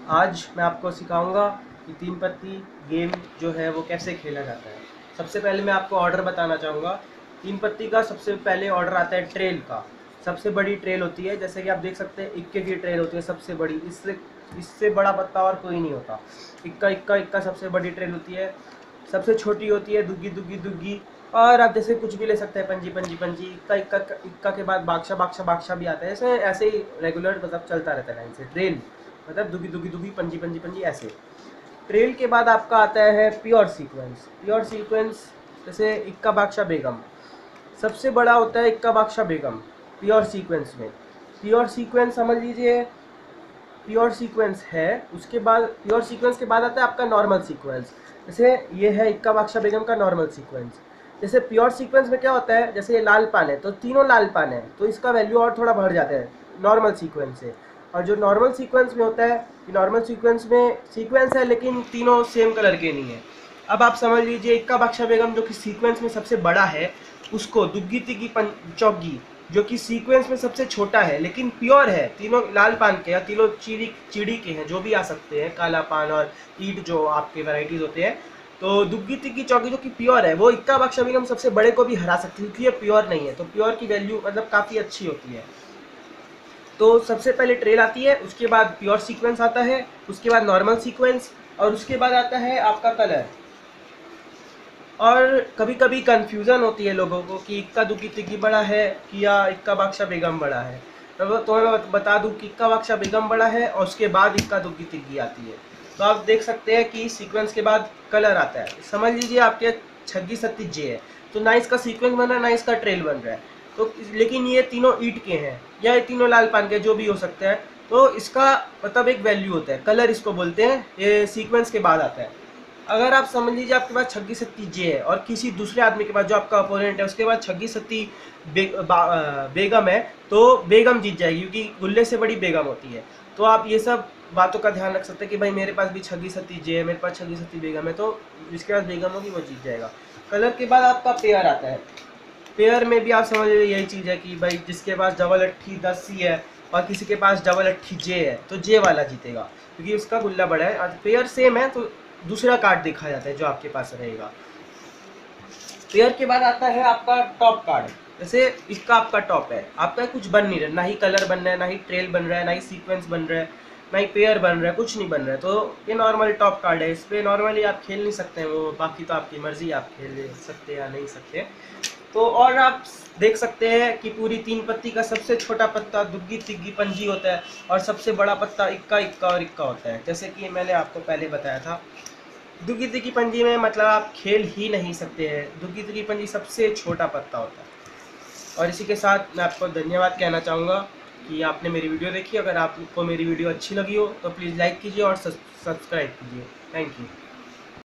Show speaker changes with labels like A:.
A: आज मैं आपको सिखाऊंगा कि तीन पत्ती गेम जो है वो कैसे खेला जाता है। सबसे पहले मैं आपको ऑर्डर बताना चाहूँगा। तीन पत्ती का सबसे पहले ऑर्डर आता है ट्रेल का। सबसे बड़ी ट्रेल होती है, जैसे कि आप देख सकते हैं इक्के की ट्रेल होती है सबसे बड़ी। इससे बड़ा पत्ता और कोई नहीं होता। इक्का इक्का इक्का सबसे बड़ी ट्रेल होती है। सबसे छोटी होती है दुग्गी दुग्गी दुग्गी। और आप जैसे कुछ भी ले सकते हैं, पंजी पंजी पंजी। इक्का इक्का इक्का के बाद बादशाह बादशाह बादशाह भी आता है। ऐसे ऐसे ही रेगुलर मतलब चलता रहता है लाइन से। ट्रेल मतलब दुगी दुगी दुगी पंजी पंजी पंजी ऐसे। ट्रेल के बाद आपका आता है प्योर सीक्वेंस। प्योर सीक्वेंस जैसे इक्का बादशाह बेगम सबसे बड़ा होता है। इक्का बादशाह बेगम प्योर सीक्वेंस में। प्योर सीक्वेंस समझ लीजिए प्योर सीक्वेंस है। उसके बाद प्योर सीक्वेंस के बाद आता है आपका नॉर्मल सीक्वेंस। जैसे ये है इक्का बादशाह बेगम का नॉर्मल सीक्वेंस। जैसे प्योर सीक्वेंस में क्या होता है, जैसे ये लाल पान है तो तीनों लाल पान है तो इसका वैल्यू और थोड़ा बढ़ जाता है नॉर्मल सीक्वेंस से। और जो नॉर्मल सीक्वेंस में होता है, नॉर्मल सीक्वेंस में सीक्वेंस है लेकिन तीनों सेम कलर के नहीं है। अब आप समझ लीजिए इक्का बादशाह बेगम जो कि सीक्वेंस में सबसे बड़ा है, उसको दुग्गी तिग्गी चौगी जो कि सीक्वेंस में सबसे छोटा है लेकिन प्योर है, तीनों लाल पान के या तीनों चीड़ी के हैं, जो भी आ सकते हैं, काला पान और ईट जो आपके वैराइटीज होते हैं। तो दुग्गी तिग्गी चौकी जो कि प्योर है वो इक्का बादशाह बेगम सबसे बड़े को भी हरा सकती है क्योंकि ये प्योर नहीं है। तो प्योर की वैल्यू मतलब काफ़ी अच्छी होती है। तो सबसे पहले ट्रेल आती है, उसके बाद प्योर सीक्वेंस आता है, उसके बाद नॉर्मल सीक्वेंस और उसके बाद आता है आपका कलर। और कभी कभी कंफ्यूजन होती है लोगों को कि इक्का दुग्गी तिग्गी बड़ा है कि या इक्का बादशाह बेगम बड़ा है। तो मैं बता दूं कि इक्का बादशाह बेगम बड़ा है और उसके बाद इक्का दुग्गी तिग्गी आती है। तो आप देख सकते हैं कि सीक्वेंस के बाद कलर आता है। समझ लीजिए आपके छग्गी सत्ती जे है तो ना इसका सीक्वेंस बन रहा है ना इसका ट्रेल बन रहा है। तो लेकिन ये तीनों ईट के हैं या ये तीनों लाल पान के, जो भी हो सकता है। तो इसका मतलब एक वैल्यू होता है, कलर इसको बोलते हैं। ये सीक्वेंस के बाद आता है। अगर आप समझ लीजिए आपके पास छग्गी सत्ती जे है और किसी दूसरे आदमी के पास जो आपका अपोनेंट है उसके पास छग्गी सत्ती बेगम है, तो बेगम जीत जाएगी क्योंकि गुल्ले से बड़ी बेगम होती है। तो आप ये सब बातों का ध्यान रख सकते हैं कि भाई मेरे पास भी छग्गी सत्ती जे है, मेरे पास छग्गी सत्ती बेगम है, तो जिसके पास बेगम होगी वो जीत जाएगा। कलर के बाद आपका पेयर आता है। पेयर में भी आप समझ लीजिए यही चीज़ है कि भाई जिसके पास डबल अट्ठी 10 सी है और किसी के पास डबल अट्ठी जे है तो जे वाला जीतेगा क्योंकि उसका गुल्ला बड़ा है। और पेयर सेम है तो दूसरा कार्ड देखा जाता है जो आपके पास रहेगा। पेयर के बाद आता है आपका टॉप कार्ड। जैसे इसका आपका टॉप है, आपका कुछ बन नहीं रहा, ना ही कलर बन रहा है, ना ही ट्रेल बन रहा है, ना ही सीक्वेंस बन रहा है, ना ही पेयर बन रहा है, कुछ नहीं बन रहा है। तो ये नॉर्मल टॉप कार्ड है, इस पर नॉर्मली आप खेल नहीं सकते हैं, वो बाकी तो आपकी मर्जी, आप खेल सकते हैं या नहीं सकते। तो और आप देख सकते हैं कि पूरी तीन पत्ती का सबसे छोटा पत्ता दुग्गी तिग्गी पंजी होता है और सबसे बड़ा पत्ता इक्का इक्का और इक्का होता है। जैसे कि मैंने आपको पहले बताया था, दुग्गी तिग्गी पंजी में मतलब आप खेल ही नहीं सकते हैं। दुग्गी तिग्गी पंजी सबसे छोटा पत्ता होता है। और इसी के साथ मैं आपको धन्यवाद कहना चाहूँगा कि आपने मेरी वीडियो देखी। अगर आपको मेरी वीडियो अच्छी लगी हो तो प्लीज़ लाइक कीजिए और सब्सक्राइब कीजिए। Thank you.